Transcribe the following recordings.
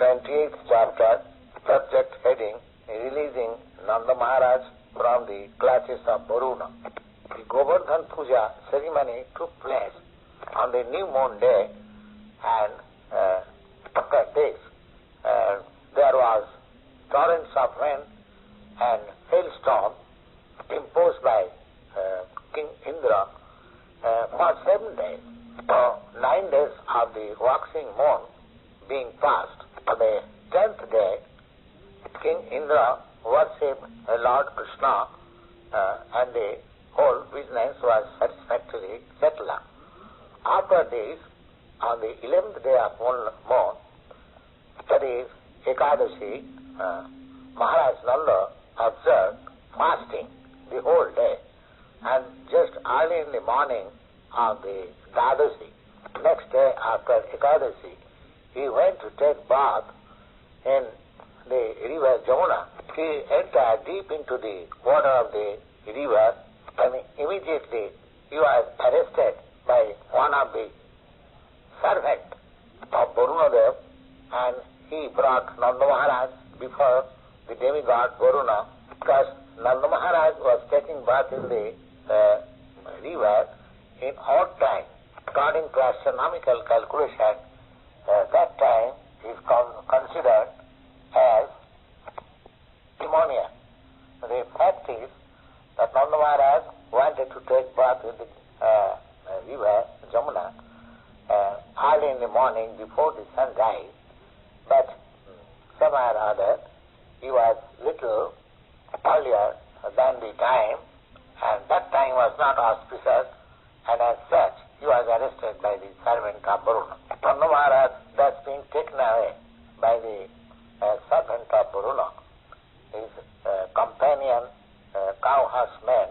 28th chapter, subject heading, Releasing Nanda Mahārāja from the clutches of Varuna. The Govardhana-pūjā ceremony took place on the new moon day, and after this there was torrents of rain and hailstorms imposed by King Indra for 7 days. So 9 days of the waxing moon being passed. On the 10th day, King Indra worshipped Lord Kṛṣṇa and the whole business was satisfactorily settled. After this, on the 11th day of moon, that is Ekādaśī, Mahārāja Nanda observed fasting the whole day, and just early in the morning of the Dvādaśī, next day after Ekādaśī, he went to take bath in the river Yamunā. He entered deep into the water of the river, and immediately he was arrested by one of the servants of Varuṇadeva, and he brought Nanda Mahārāja before the demigod Varuna, because Nanda Mahārāja was taking bath in the river in odd time. According to astronomical calculation, that time is considered as demoniac. The fact is that Nanda Mahārāja wanted to take bath in the river Yamunā early in the morning before the sunrise, but somehow or other he was little earlier than the time, and that time was not auspicious, and as such he was arrested by the servant of Varuna. Nanda Mahārāja, thus being taken away by the servant of Varuna, his companion cowherdesmen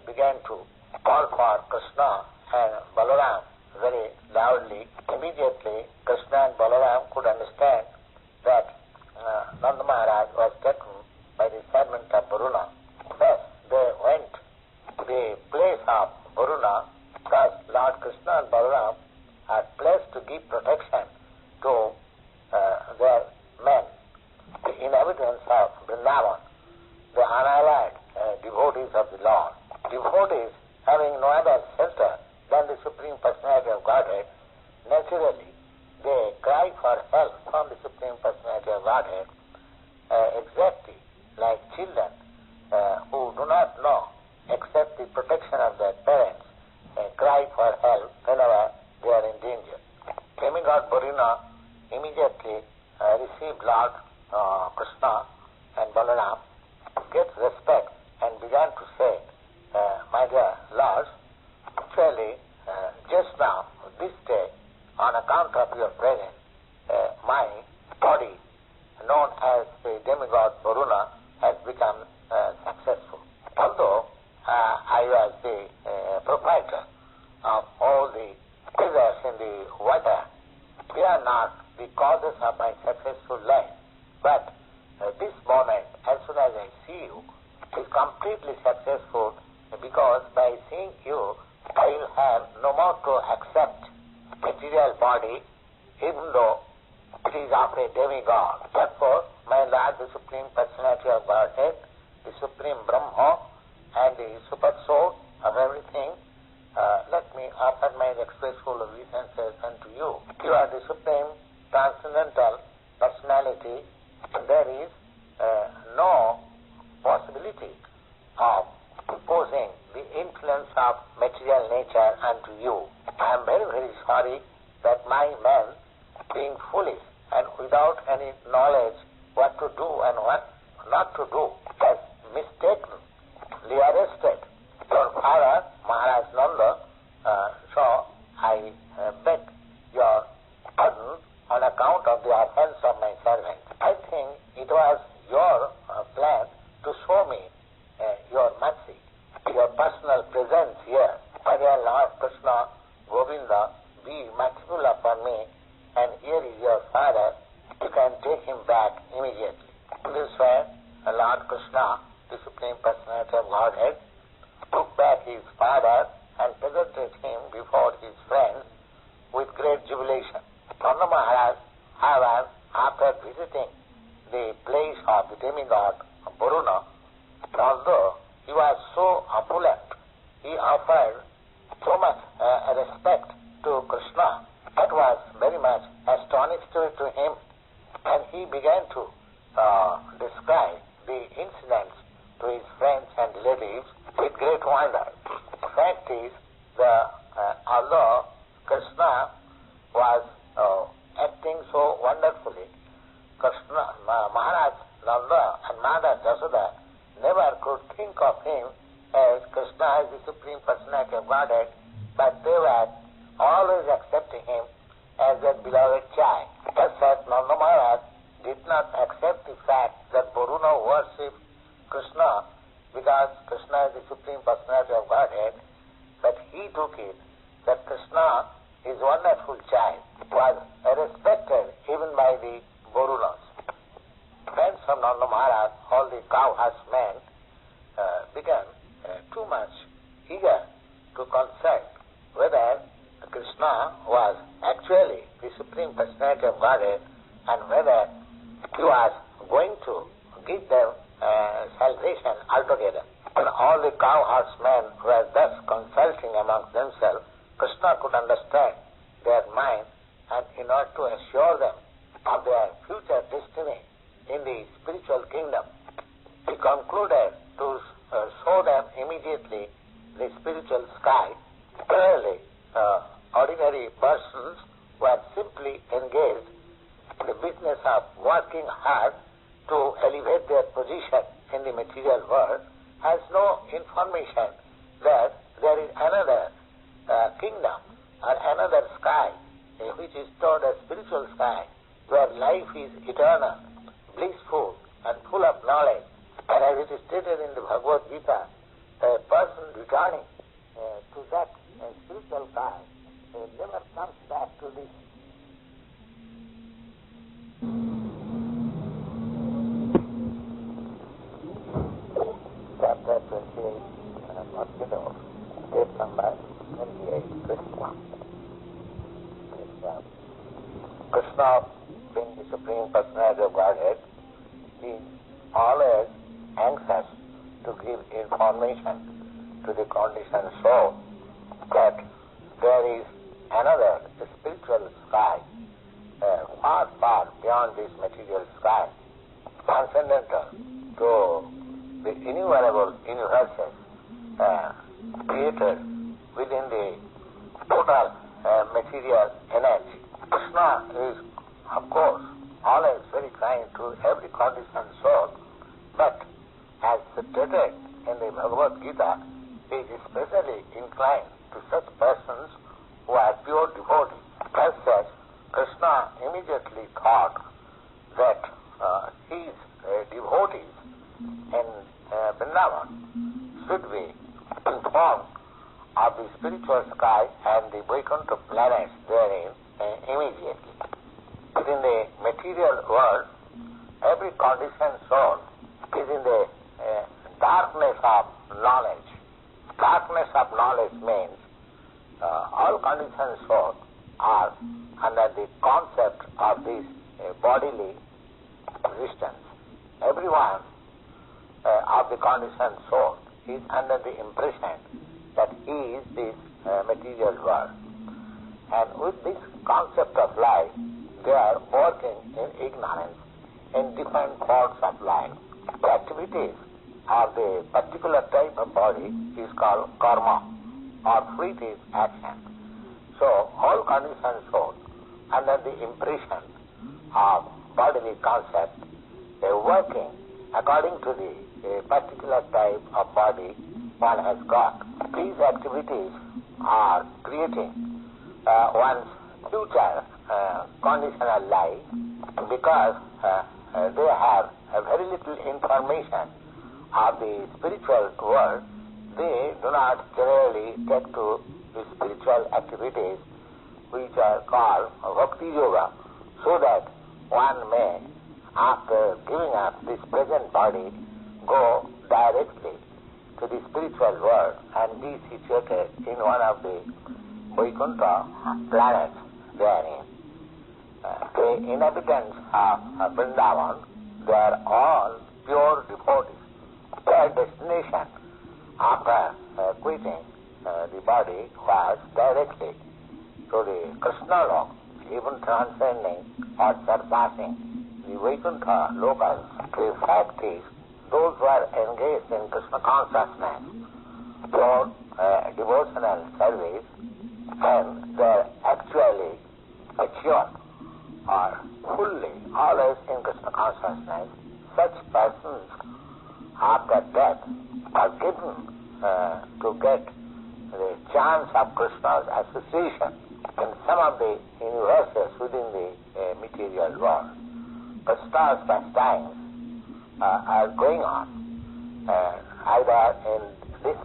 began to call for Krsna and Balaram very loudly. Immediately Krishna and Balaram could understand that Nanda Mahārāja was taken by the servant of Varuna. Thus they went to the place of Varuna, because Lord Kṛṣṇa and Balaram are placed to give protection to their men, the inhabitants of Vrindavan, the unallied devotees of the Lord. Devotees having no other shelter than the Supreme Personality of Godhead, naturally they cry for help from the Supreme Personality of Godhead, exactly like children who do not know except the protection of their parents, cry for help whenever they are in danger. Demigod Varuna immediately received Lord Kṛṣṇa and Balaram, get respect, and began to say, my dear lords, actually just now, this day, on account of your presence, my body, known as the demigod Varuna, has become successful. Although I was the proprietor of all the creatures in the water, they are not the causes of my successful life. But this moment, as soon as I see you, is completely successful, because by seeing you, I will have no more to accept material body, even though it is of a demigod. Therefore, my Lord, the Supreme Personality of Godhead, the Supreme Brahma, and the Super Soul of everything, let me offer my expressful obeisances unto you. You are the Supreme Transcendental Personality, and there is no possibility of imposing the influence of material nature unto you. I am very, very sorry that my men, being foolish and without any knowledge what to do and what not to do, has mistakenly arrested your father, Mahārāja Nanda, so I beg your pardon on account of the offense of my servant. I think it was your plan to show me your mercy, your personal presence here. My dear Lord Kṛṣṇa, Govinda, be merciful upon me, and here is your father. You can take him back immediately. In this way, Lord Kṛṣṇa, the Supreme Personality of Godhead, took back his father and presented him before his friends with great jubilation. Nanda Mahārāja, however, after after visiting the place of the demigod Varuna, although he was so opulent, he offered so much respect to Krishna. That was very much astonishing to him, and he began to describe the incidents to his friends and relatives with great wonder. The fact is, although Krishna was acting so wonderfully, Mahārāja Nanda and Mother Yasoda never could think of him as Krishna as the Supreme Personality of Godhead, but they were always accepting him as their beloved child. As such, Nanda Mahārāja did not accept the fact that Varuna worshipped Krishna because Krishna is the Supreme Personality of Godhead, but he took it that Krishna is wonderful child, was respected even by the Varunas. Friends of Nanda Mahārāja, all the cow herdsmen, began too much eager to consult whether Krishna was actually the Supreme Personality of Godhead and whether he was going to give them salvation altogether. When all the cow herdsmen were thus consulting amongst themselves, Krishna could understand their mind, and in order to assure them of their future destiny in the spiritual kingdom, he concluded to show them immediately the spiritual sky. Clearly, ordinary persons were simply engaged in the business of working hard to elevate their position in the material world, has no information that there is another kingdom or another sky, which is called a spiritual sky, where life is eternal, blissful, and full of knowledge. And as it is stated in the Bhagavad Gita, a person returning to that spiritual sky never comes back to this. Chapter 28, Bhakti, page number 28, Krishna. Krishna, being the Supreme Personality of Godhead, is always anxious to give information to the conditioned soul that there is another spiritual sky far, far beyond this material sky, transcendental to the innumerable universes created within the total material energy. Krishna is, of course, always very kind to every conditioned soul, but as stated in the Bhagavad Gita, he is especially inclined to such persons who are pure devotees. As such, Krishna immediately thought that his devotees in Vrindavan should be informed of the spiritual sky and the Vaikuntha planets therein immediately. Within the material world, every conditioned soul is in the darkness of knowledge. Darkness of knowledge means all conditioned souls are under the concept of this bodily existence. Everyone of the conditioned soul is under the impression that he is this material world. And with this concept of life, they are working in ignorance in different forms of life. The activities of the particular type of body is called karma, or fruitive action. So all conditioned souls under the impression of bodily concept, they are working according to the particular type of body one has got. These activities are creating one's future conditional life because they have very little information of the spiritual world. They do not generally take to the spiritual activities which are called Bhakti Yoga, so that one may, after giving up this present body, go directly to the spiritual world and be situated in one of the Vaikuntha planets therein. The inhabitants of Vrindavan, they are all pure devotees. Their destination after quitting the body was directly to the Krishna Lok, even transcending or surpassing the Vaikuntha locals. The fact is, those who are engaged in Krishna consciousness for devotional service and they are actually mature or fully always in Krishna consciousness, such persons after death are given to get the chance of Krishna's association in some of the universes within the material world. Krishna's pastimes are going on either in this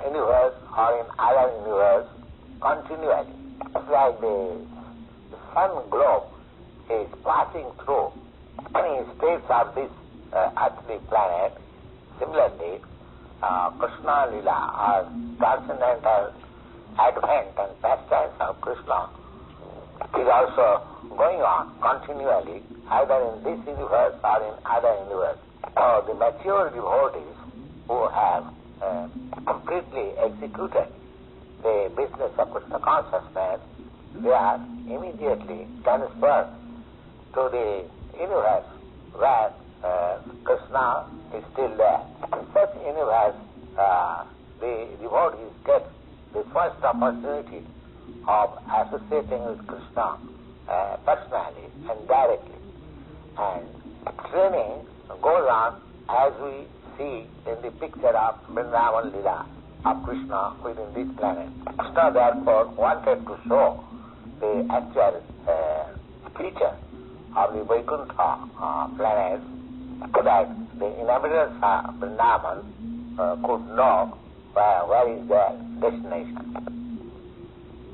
universe or in other universe continually. It's like the sun globe is passing through many states of this earthly planet. Similarly, Krishna Lila or transcendental advent and pastimes of Krishna is also going on continually, either in this universe or in other universe. So the mature devotees who have completely executed the business of Krishna consciousness, they are immediately transferred to the universe where Krishna is still there. In such universe, the devotees get the first opportunity of associating with Krishna personally and directly. And training goes on as we see in the picture of Vrindavan Lila of Krishna within this planet. Krishna therefore wanted to show the actual feature of the Vaikuntha planet so that the inhabitants of Vrindavan could know where is their destination.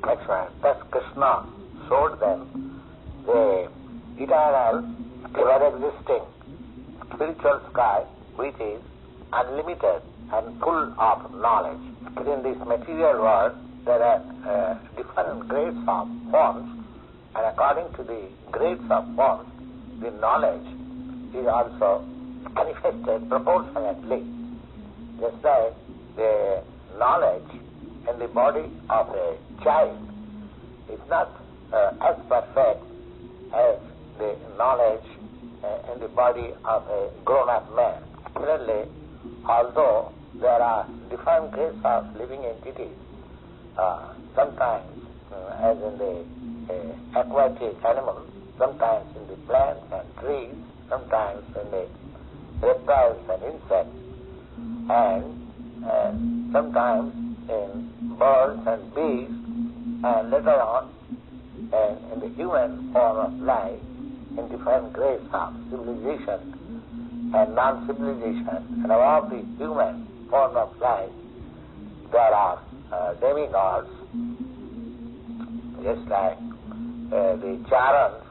Next one. Thus Krishna showed them the eternal, ever-existing spiritual sky which is unlimited and full of knowledge. Within this material world there are different grades of forms, and according to the grades of forms, the knowledge is also manifested proportionately. Just like the knowledge in the body of a child is not as perfect as the knowledge in the body of a grown-up man. Similarly, although there are different grades of living entities, sometimes as in the aquatic animals, sometimes in the plants and trees, sometimes in the reptiles and insects, and sometimes in birds and bees, and later on in the human form of life, in different grades of civilization and non-civilization, and above the human form of life, there are demigods, just like the charans,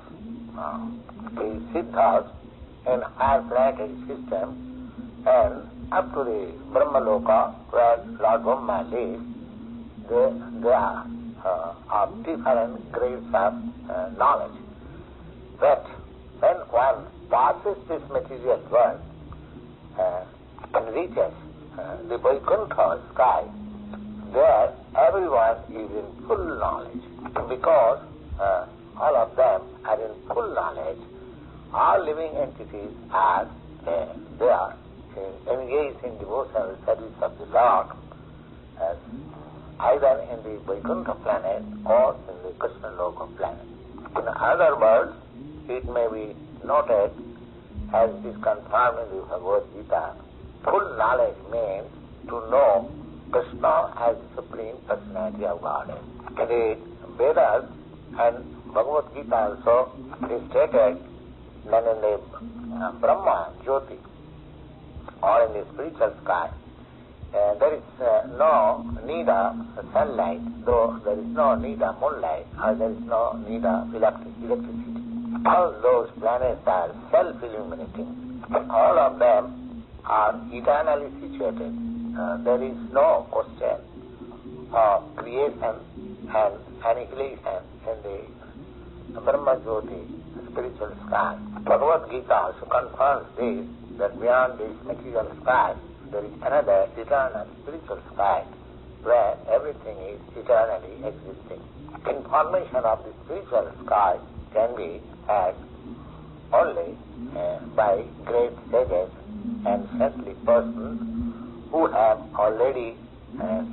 the siddhas in higher planetary system, and up to the Brahmaloka, where Lord Brahma lives, they are of different grades of knowledge. But when one passes this material world and reaches the Vaikuntha sky, there everyone is in full knowledge. Because all of them are in full knowledge, all living entities are they are engaged in devotional service of the Lord, either in the Vaikuntha planet or in the Krishna Loka planet. In other words, it may be noted, as it is confirmed in the Bhagavad Gita, full knowledge means to know Krishna as the Supreme Personality of Godhead. In the Vedas and Bhagavad Gita also it is stated that in the Brahma Jyoti or in the spiritual sky there is no need of sunlight, though there is no need of moonlight, or there is no need of electricity. All those planets are self-illuminating. All of them are eternally situated. There is no question of creation and annihilation in the Brahma Jyoti spiritual sky. Bhagavad Gita also confirms this, that beyond this material sky, there is another eternal spiritual sky where everything is eternally existing. Information of the spiritual sky can be had only by great sages and saintly persons who have already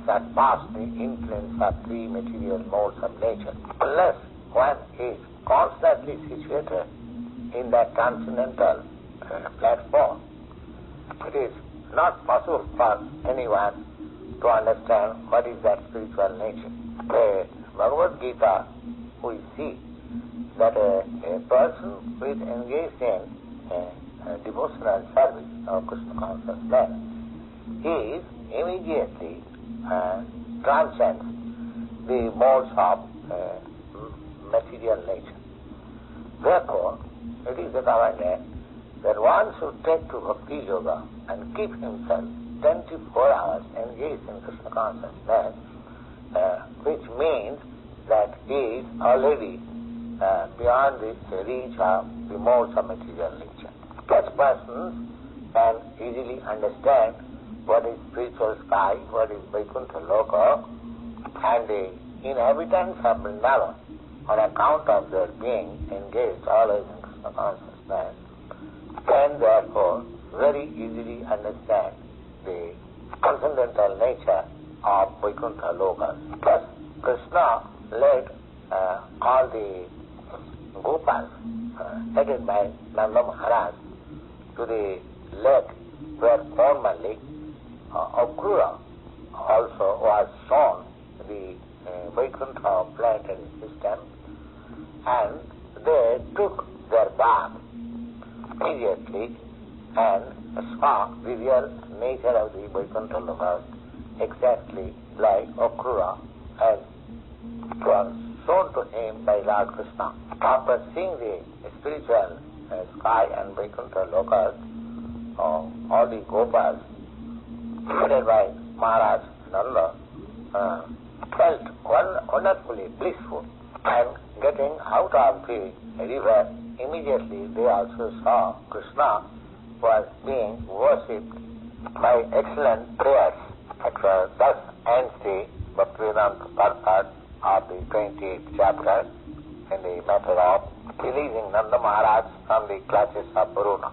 surpassed the influence of three material modes of nature. Unless one is constantly situated in that transcendental platform, it is not possible for anyone to understand what is that spiritual nature. The Bhagavad Gita, we see that a person who is engaged in devotional service of Krishna consciousness, he is immediately transcends the modes of material nature. Therefore, it is recommended that one should take to Bhakti Yoga and keep himself 24 hours engaged in Krishna consciousness, which means that he is already beyond the reach of the modes of material nature. Such persons can easily understand what is spiritual sky, what is Vaikuntha Loka, and the inhabitants of Vrindavan, on account of their being engaged always in Krishna consciousness, can therefore very easily understand the transcendental nature of Vaikuntha Lokas. Thus, Krishna led all the Gopas, headed by Nanda Mahārāja, to the lake where formerly Akrura also was shown the Vaikuntha planetary system, and they took their bath immediately and saw the real nature of the Vaikuntha Lokas exactly like Akrura, and it was shown to him by Lord Kṛṣṇa. After seeing the spiritual sky and Vaikuntha Lokas, all the Gopas, headed by Mahārāja Nanda, felt wonderfully blissful, and getting out of the river, immediately they also saw Krishna was being worshipped by excellent prayers. Thus ends the Bhaktivedanta part of the 28th chapter in the matter of releasing Nanda Mahārāja from the clutches of Varuna.